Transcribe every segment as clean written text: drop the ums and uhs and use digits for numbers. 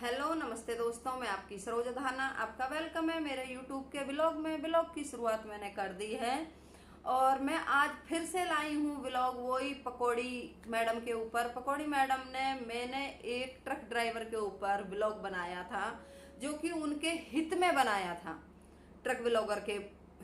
Hello नमस्ते दोस्तों, मैं आपकी सरोज धाना। आपका वेलकम है मेरे यूट्यूब के ब्लॉग में। ब्लॉग की शुरुआत मैंने कर दी है और मैं आज फिर से लाई हूँ ब्लॉग वही पकौड़ी मैडम के ऊपर। पकौड़ी मैडम ने मैंने एक ट्रक ड्राइवर के ऊपर ब्लॉग बनाया था जो कि उनके हित में बनाया था, ट्रक ब्लॉगर के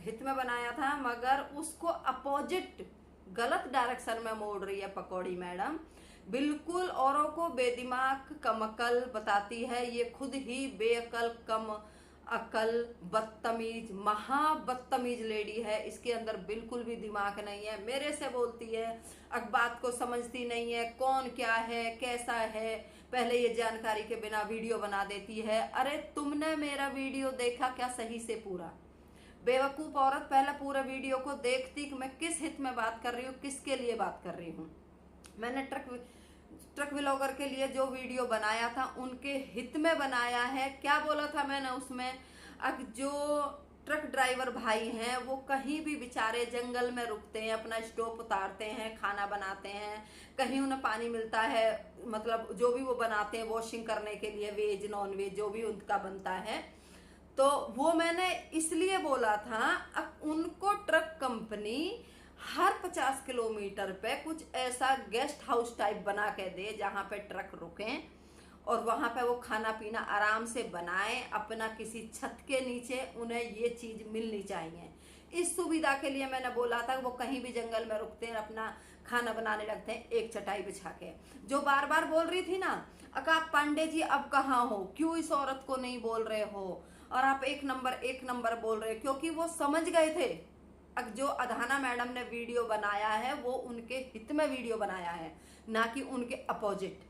हित में बनाया था, मगर उसको अपोजिट गलत डायरेक्शन में मोड़ रही है पकौड़ी मैडम। बिल्कुल औरों को बेदिमाग कमअकल बताती है, ये खुद ही बेअकल कम अकल बदतमीज महा बदतमीज लेडी है। इसके अंदर बिल्कुल भी दिमाग नहीं है। मेरे से बोलती है, अब बात को समझती नहीं है, कौन क्या है कैसा है, पहले ये जानकारी के बिना वीडियो बना देती है। अरे तुमने मेरा वीडियो देखा क्या सही से पूरा? बेवकूफ औरत, पहले पूरे वीडियो को देखती कि मैं किस हित में बात कर रही हूँ, किसके लिए बात कर रही हूँ। मैंने ट्रक व्लॉगर के लिए जो वीडियो बनाया था उनके हित में बनाया है। क्या बोला था मैंने उसमें? अब जो ट्रक ड्राइवर भाई हैं वो कहीं भी बेचारे जंगल में रुकते हैं, अपना स्टोव उतारते हैं, खाना बनाते हैं, कहीं उन्हें पानी मिलता है, मतलब जो भी वो बनाते हैं वॉशिंग करने के लिए, वेज नॉन वेज जो भी उनका बनता है, तो वो मैंने इसलिए बोला था। अब उनको ट्रक कंपनी हर 50 किलोमीटर पे कुछ ऐसा गेस्ट हाउस टाइप बना के दे जहां पे ट्रक रुकें और वहां पे वो खाना पीना आराम से बनाएं, अपना किसी छत के नीचे। उन्हें ये चीज मिलनी चाहिए। इस सुविधा के लिए मैंने बोला था वो कहीं भी जंगल में रुकते हैं, अपना खाना बनाने लगते हैं एक चटाई बिछा के। जो बार बार बोल रही थी ना, अका पांडे जी अब कहाँ हो, क्यों इस औरत को नहीं बोल रहे हो, और आप एक नंबर बोल रहे, क्योंकि वो समझ गए थे। अब जो अधाना मैडम ने वीडियो बनाया है वो उनके हित में वीडियो बनाया है, ना कि उनके अपोजिट।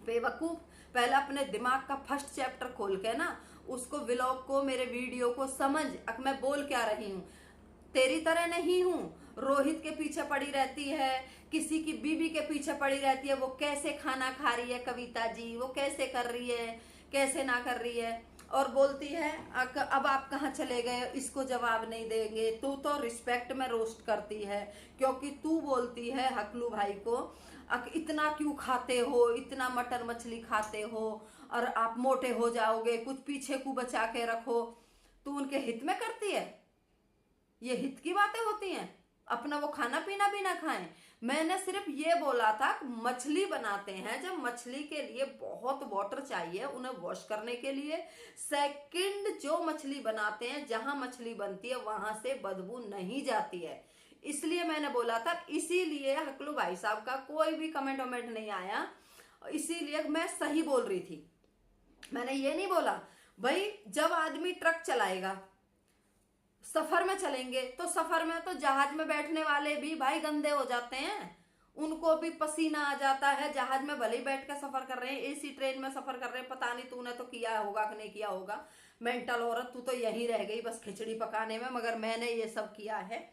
बेवकूफ, पहले अपने दिमाग का फर्स्ट चैप्टर खोल के ना उसको व्लॉग को, मेरे वीडियो को समझ। अब मैं बोल क्या रही हूँ, तेरी तरह नहीं हूँ रोहित के पीछे पड़ी रहती है, किसी की बीबी के पीछे पड़ी रहती है, वो कैसे खाना खा रही है कविता जी, वो कैसे कर रही है, कैसे ना कर रही है, और बोलती है अब आप कहाँ चले गए, इसको जवाब नहीं देंगे। तू तो रिस्पेक्ट में रोस्ट करती है, क्योंकि तू बोलती है हकलू भाई को, इतना क्यों खाते हो, इतना मटन मछली खाते हो और आप मोटे हो जाओगे, कुछ पीछे को बचा के रखो। तू उनके हित में करती है, ये हित की बातें होती हैं। अपना वो खाना पीना भी ना खाएं। मैंने सिर्फ ये बोला था मछली बनाते हैं जब मछली के लिए बहुत वाटर चाहिए उन्हें वॉश करने के लिए। सेकंड, जो मछली बनाते हैं जहां मछली बनती है वहां से बदबू नहीं जाती है, इसलिए मैंने बोला था। इसीलिए हकलू भाई साहब का कोई भी कमेंट वमेंट नहीं आया, इसीलिए मैं सही बोल रही थी। मैंने ये नहीं बोला भाई जब आदमी ट्रक चलाएगा, सफर में चलेंगे तो सफर में तो जहाज में बैठने वाले भी भाई गंदे हो जाते हैं, उनको भी पसीना आ जाता है। जहाज में भले ही बैठ कर सफर कर रहे हैं, एसी ट्रेन में सफर कर रहे हैं, पता नहीं तूने तो किया होगा कि नहीं किया होगा। मेंटल औरत, तू तो यहीं रह गई बस खिचड़ी पकाने में, मगर मैंने ये सब किया है।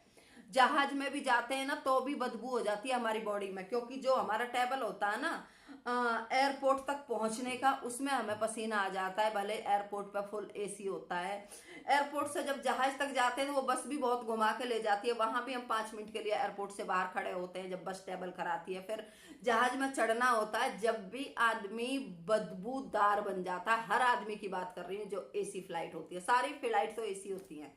जहाज में भी जाते हैं ना तो भी बदबू हो जाती है हमारी बॉडी में, क्योंकि जो हमारा टेबल होता है ना एयरपोर्ट तक पहुंचने का, उसमें हमें पसीना आ जाता है। भले एयरपोर्ट पे फुल एसी होता है। एयरपोर्ट से जब जहाज तक जाते हैं तो वो बस भी बहुत घुमा के ले जाती है, वहां भी हम 5 मिनट के लिए एयरपोर्ट से बाहर खड़े होते हैं जब बस टेबल कराती है। फिर जहाज में चढ़ना होता है, जब भी आदमी बदबूदार बन जाता है। हर आदमी की बात कर रही हूँ जो एसी फ्लाइट होती है, सारी फ्लाइट तो एसी होती है।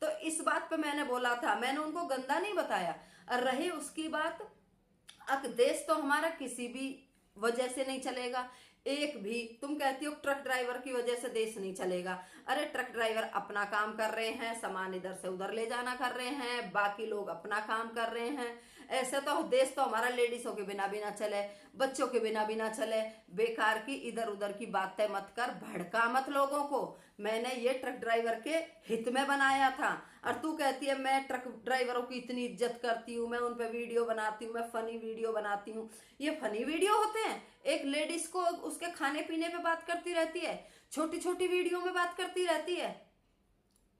तो इस बात पे मैंने बोला था, मैंने उनको गंदा नहीं बताया। और रही उसकी बात, अब देश तो हमारा किसी भी वजह से नहीं चलेगा। एक भी, तुम कहती हो ट्रक ड्राइवर की वजह से देश नहीं चलेगा। अरे ट्रक ड्राइवर अपना काम कर रहे हैं, सामान इधर से उधर ले जाना कर रहे हैं, बाकी लोग अपना काम कर रहे हैं। ऐसे तो देश तो हमारा लेडीजों के बिना भी ना चले, बच्चों के बिना भी ना चले। बेकार की इधर उधर की बातें मत कर, भड़का मत लोगों को। मैंने ये ट्रक ड्राइवर के हित में बनाया था। और तू कहती है मैं ट्रक ड्राइवरों की इतनी इज्जत करती हूँ, मैं उन पर वीडियो बनाती हूँ, मैं फनी वीडियो बनाती हूँ। ये फनी वीडियो होते हैं? एक लेडीज को उसके खाने पीने पे बात करती रहती है, छोटी छोटी वीडियो में बात करती रहती है,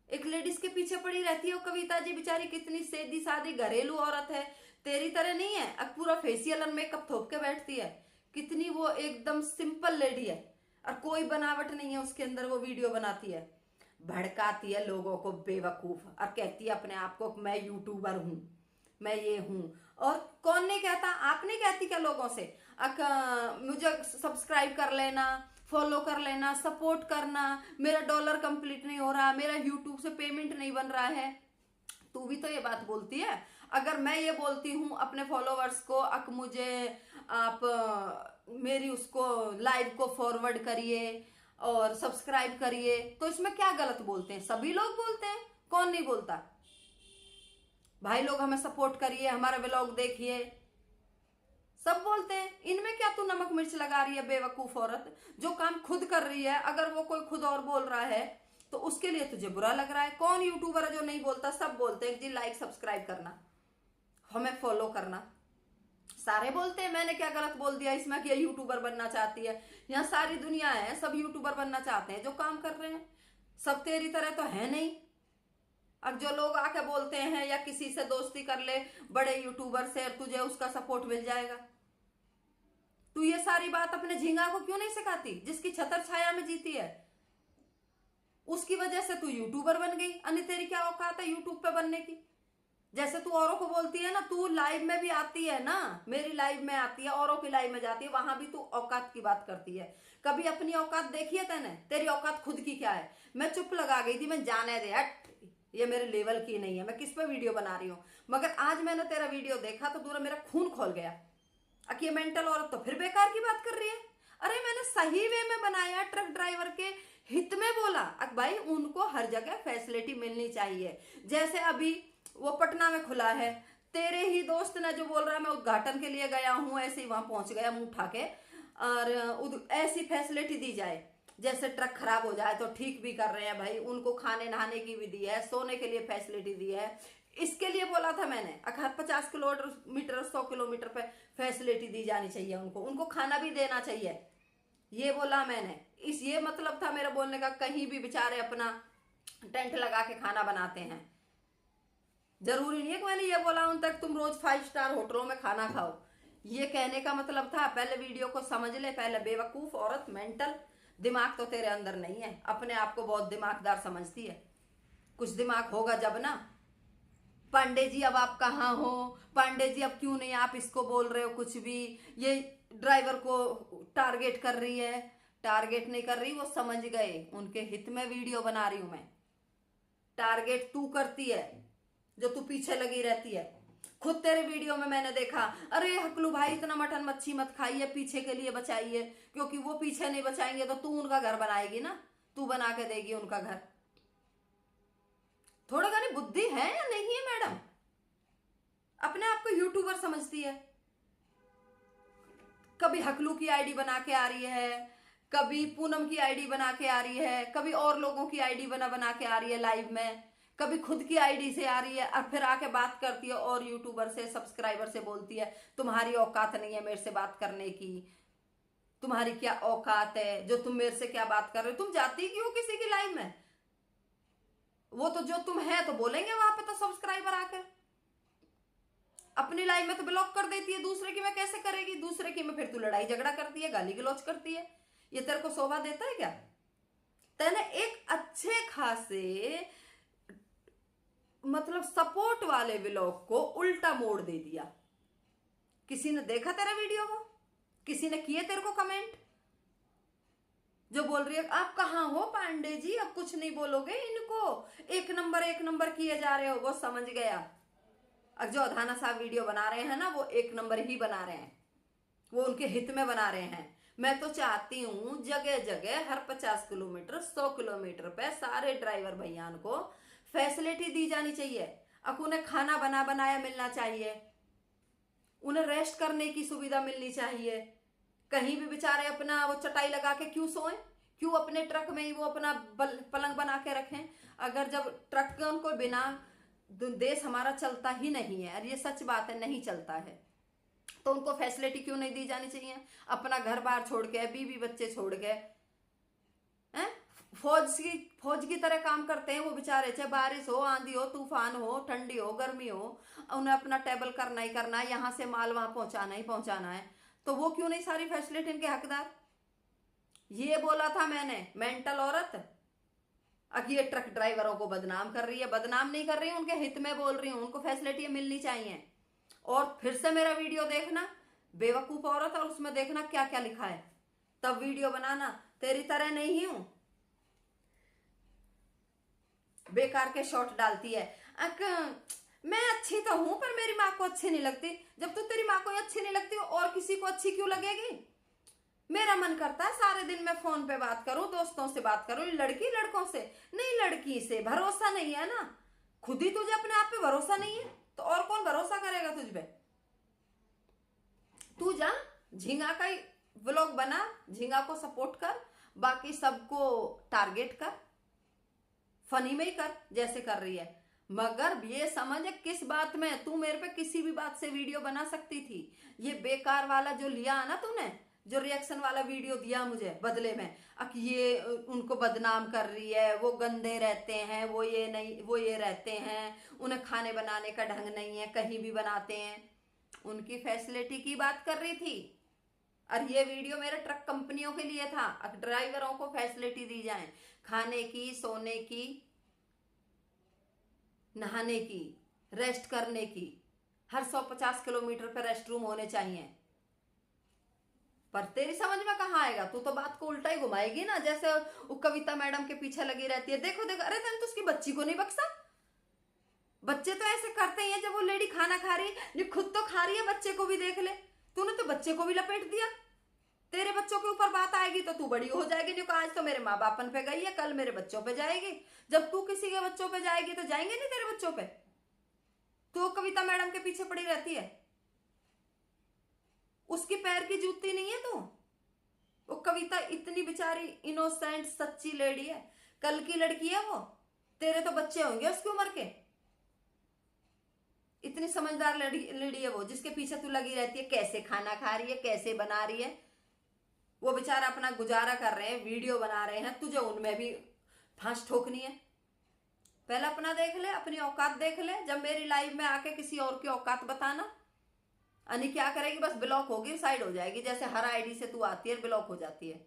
एक लेडीज के पीछे पड़ी रहती है। वो कविता जी बेचारी कितनी सीधी सादी घरेलू औरत है, तेरी तरह नहीं है। अब पूरा फेशियल और मेकअप थोप के बैठती है, कितनी वो एकदम सिंपल लेडी है और कोई बनावट नहीं है उसके अंदर, वो वीडियो बनाती है, भड़काती है लोगों को बेवकूफ, और कहती है अपने आप को मैं यूट्यूबर हूं, मैं ये हूं। और कौन नहीं कहता? आप नहीं कहती क्या लोगों से मुझे सब्सक्राइब कर लेना, फॉलो कर लेना, सपोर्ट करना। मेरा डॉलर कंप्लीट नहीं हो रहा, मेरा यूट्यूब से पेमेंट नहीं बन रहा है। तू भी तो ये बात बोलती है। अगर मैं ये बोलती हूँ अपने फॉलोवर्स को, अक मुझे आप मेरी उसको लाइव को फॉरवर्ड करिए और सब्सक्राइब करिए, तो इसमें क्या गलत बोलते हैं? सभी लोग बोलते हैं, कौन नहीं बोलता? भाई लोग हमें सपोर्ट करिए, हमारा व्लॉग देखिए, सब बोलते हैं। इनमें क्या तू नमक मिर्च लगा रही है बेवकूफ औरत? जो काम खुद कर रही है, अगर वो कोई खुद और बोल रहा है तो उसके लिए तुझे बुरा लग रहा है। कौन यूट्यूबर है जो नहीं बोलता? सब बोलते हैं जी, लाइक सब्सक्राइब करना, हमें फॉलो करना, सारे बोलते हैं। मैंने क्या गलत बोल दिया इसमें कि ये यूट्यूबर बनना चाहती है? यहाँ सारी दुनिया है, सब यूट्यूबर बनना चाहते हैं जो काम कर रहे हैं। सब तेरी तरह तो है नहीं। अब जो लोग आके बोलते हैं या किसी से दोस्ती कर ले बड़े यूट्यूबर से, तुझे उसका सपोर्ट मिल जाएगा। तू ये सारी बात अपने झींगा को क्यों नहीं सिखाती? जिसकी छतर छाया में जीती है, उसकी वजह से तू यूट्यूबर बन गई। अन्य तेरी क्या औकात है यूट्यूब पे बनने की? जैसे तू औरों को बोलती है ना, तू लाइव में भी आती है ना, मेरी लाइव में आती है, औरों की लाइव में जाती है, वहां भी तू औकात की बात करती है। कभी अपनी औकात देखी है तैने? तेरी औकात खुद की क्या है? मैं चुप लगा गई थी, मैं जाने दे हट, ये मेरे लेवल की नहीं है, मैं किस पे वीडियो बना रही हूँ। मगर आज मैंने तेरा वीडियो देखा तो तूने मेरा खून खोल गया। अब ये मेंटल औरत तो फिर बेकार की बात कर रही है। अरे मैंने सही वे में बनाया, ट्रक ड्राइवर के हित में बोला। अब भाई उनको हर जगह फैसिलिटी मिलनी चाहिए। जैसे अभी वो पटना में खुला है, तेरे ही दोस्त ने जो बोल रहा है मैं उद्घाटन के लिए गया हूँ, ऐसे ही वहां पहुंच गया मुंह उठा के, और ऐसी फैसिलिटी दी जाए। जैसे ट्रक खराब हो जाए तो ठीक भी कर रहे हैं भाई, उनको खाने नहाने की भी दी है, सोने के लिए फैसिलिटी दी है। इसके लिए बोला था मैंने, अगर 50 किलोमीटर 100 किलोमीटर पे फैसिलिटी दी जानी चाहिए उनको खाना भी देना चाहिए, ये बोला मैंने। ये मतलब था मेरा बोलने का। कहीं भी बेचारे अपना टेंट लगा के खाना बनाते हैं, जरूरी नहीं है कि मैंने ये बोला उन तक तुम रोज 5 स्टार होटलों में खाना खाओ। ये कहने का मतलब था, पहले वीडियो को समझ ले पहले, बेवकूफ औरत। मेंटल दिमाग तो तेरे अंदर नहीं है, अपने आप को बहुत दिमागदार समझती है। कुछ दिमाग होगा जब ना। पांडे जी अब आप कहाँ हो? पांडे जी अब क्यों नहीं आप इसको बोल रहे हो कुछ भी? ये ड्राइवर को टारगेट कर रही है। टारगेट नहीं कर रही, वो समझ गए, उनके हित में वीडियो बना रही हूं मैं। टारगेट तू करती है, जो तू पीछे लगी रहती है। खुद तेरे वीडियो में मैंने देखा, अरे हकलू भाई इतना मटन मच्छी मत खाइए, पीछे के लिए बचाइए, क्योंकि वो पीछे नहीं बचाएंगे तो तू उनका घर बनाएगी ना, तू बना के देगी उनका घर। थोड़ा घनी बुद्धि है या नहीं है मैडम? अपने आप को यूट्यूबर समझती है। कभी हकलू की आईडी बना के आ रही है, कभी पूनम की आईडी बना के आ रही है, कभी और लोगों की आईडी बना के आ रही है लाइव में, कभी खुद की आईडी से आ रही है, और फिर आके बात करती है और यूट्यूबर से, सब्सक्राइबर से बोलती है तुम्हारी औकात नहीं है मेरे से बात करने की, तुम्हारी क्या औकात है जो तुम मेरे से क्या बात कर रहे हो? तुम जाती क्यों किसी की लाइव में? वो तो जो तुम है तो बोलेंगे वहां पे तो सब्सक्राइबर आकर। अपनी लाइफ में तो ब्लॉक कर देती है, दूसरे की में कैसे करेगी? दूसरे की में फिर तू लड़ाई झगड़ा करती है, गाली गलौज करती है। ये तेरे को शोभा देता है क्या? तैने एक अच्छे खासे मतलब सपोर्ट वाले ब्लॉग को उल्टा मोड़ दे दिया। किसी ने देखा तेरा वीडियो को? किसी ने किए तेरे को कमेंट? जो बोल रही है आप कहाँ हो पांडे जी, अब कुछ नहीं बोलोगे इनको, एक नंबर किए जा रहे हो, वो समझ गया। अब जो अधाना साहब वीडियो बना रहे हैं ना, वो एक नंबर ही बना रहे हैं, वो उनके हित में बना रहे हैं। मैं तो चाहती हूँ जगह जगह हर 50 किलोमीटर 100 किलोमीटर पे सारे ड्राइवर भैयान को फैसिलिटी दी जानी चाहिए। अब उन्हें खाना बना बनाया मिलना चाहिए, उन्हें रेस्ट करने की सुविधा मिलनी चाहिए। कहीं भी बेचारे अपना वो चटाई लगा के क्यों सोएं? क्यों अपने ट्रक में ही वो अपना पलंग बना के रखें? अगर जब ट्रक के उनको बिना देश हमारा चलता ही नहीं है, और ये सच बात है, नहीं चलता है, तो उनको फैसिलिटी क्यों नहीं दी जानी चाहिए? अपना घर बार छोड़ के, बीवी बच्चे छोड़ के, हैं, फौज की तरह काम करते हैं वो बेचारे। चाहे बारिश हो, आंधी हो, तूफान हो, ठंडी हो, गर्मी हो, उन्हें अपना टेबल करना ही करना है, यहाँ से माल वहां पहुंचाना ही पहुंचाना है। तो वो क्यों नहीं सारी फैसिलिटी इनके हकदार? ये बोला था मैंने, मेंटल औरत। अब ये ट्रक ड्राइवरों को बदनाम कर रही है। बदनाम नहीं कर रही हूं, उनके हित में बोल रही हूँ, उनको फैसिलिटी मिलनी चाहिए। और फिर से मेरा वीडियो देखना बेवकूफ औरत, और उसमें देखना क्या क्या लिखा है। तब वीडियो बनाना। तेरी तरह नहीं हूं बेकार के शॉट डालती है। मैं अच्छी तो हूं पर मेरी माँ को अच्छी नहीं लगती। जब तो तेरी माँ को अच्छी नहीं लगती और किसी को अच्छी क्यों लगेगी? मेरा मन करता है सारे दिन मैं फोन पे बात करूं, दोस्तों से बात करूं, लड़की लड़कों से नहीं। लड़की से भरोसा नहीं है ना, खुद ही तुझे अपने आप पे भरोसा नहीं है तो और कौन भरोसा करेगा तुझ पे? तू जा झींगा का व्लॉग बना, झींगा को सपोर्ट कर, बाकी सबको टारगेट कर, फनी में ही कर जैसे कर रही है। मगर ये समझ किस बात में तू मेरे पे किसी भी बात से वीडियो बना सकती थी। ये बेकार वाला जो लिया ना तूने, जो रिएक्शन वाला वीडियो दिया मुझे बदले में, अब ये उनको बदनाम कर रही है, वो गंदे रहते हैं, वो ये नहीं, वो ये रहते हैं, उन्हें खाने बनाने का ढंग नहीं है, कहीं भी बनाते हैं। उनकी फैसिलिटी की बात कर रही थी। और ये वीडियो मेरे ट्रक कंपनियों के लिए था, ड्राइवरों को फैसिलिटी दी जाए, खाने की, सोने की, नहाने की, रेस्ट करने की। हर 150 किलोमीटर पर रेस्ट रूम होने चाहिए। पर तेरी समझ में कहाँ आएगा? तू तो बात को उल्टा ही घुमाएगी ना, जैसे वो कविता मैडम के पीछे लगी रहती है। देखो देखो, अरे तूने तो उसकी बच्ची को नहीं बख्शा। बच्चे तो ऐसे करते हैं, जब वो लेडी खाना खा रही है, जो खुद तो खा रही है, बच्चे को भी देख ले। तूने तो बच्चे को भी लपेट दिया। तेरे बच्चों के ऊपर बात आएगी तो तू बड़ी हो जाएगी। जो आज तो मेरे माँ बापन पे गई है, कल मेरे बच्चों पे जाएगी। जब तू किसी के बच्चों पे जाएगी तो जाएंगे नहीं तेरे बच्चों पे। तू कविता मैडम के पीछे पड़ी रहती है, उसकी पैर की जूती नहीं है तू। वो कविता इतनी बेचारी इनोसेंट सच्ची लेडी है, कल की लड़की है वो। तेरे तो बच्चे होंगे उसकी उम्र के। इतनी समझदार लेडी है वो, जिसके पीछे तू लगी रहती है, कैसे खाना खा रही है, कैसे बना रही है। वो बेचारा अपना गुजारा कर रहे हैं, वीडियो बना रहे हैं, तुझे उनमें भी फांस ठोकनी है। पहले अपना देख ले, अपनी औकात देख ले। जब मेरी लाइव में आके किसी और की औकात बताना। अनि क्या करेगी? बस ब्लॉक होगी, साइड हो जाएगी, जैसे हर आईडी से तू आती है ब्लॉक हो जाती है।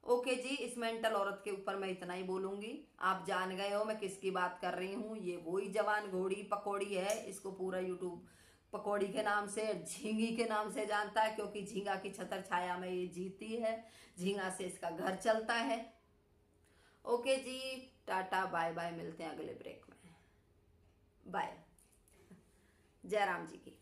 ओके जी, इस मेंटल औरत के ऊपर मैं इतना ही बोलूंगी। आप जान गए हो मैं किसकी बात कर रही हूँ। ये वही जवान घोड़ी पकौड़ी है। इसको पूरा यूट्यूब पकौड़ी के नाम से, झींगी के नाम से जानता है, क्योंकि झींगा की छतर छाया में ये जीती है। झींगा से इसका घर चलता है। ओके जी, टाटा बाय बाय, मिलते हैं अगले ब्रेक में। बाय। जय राम जी की।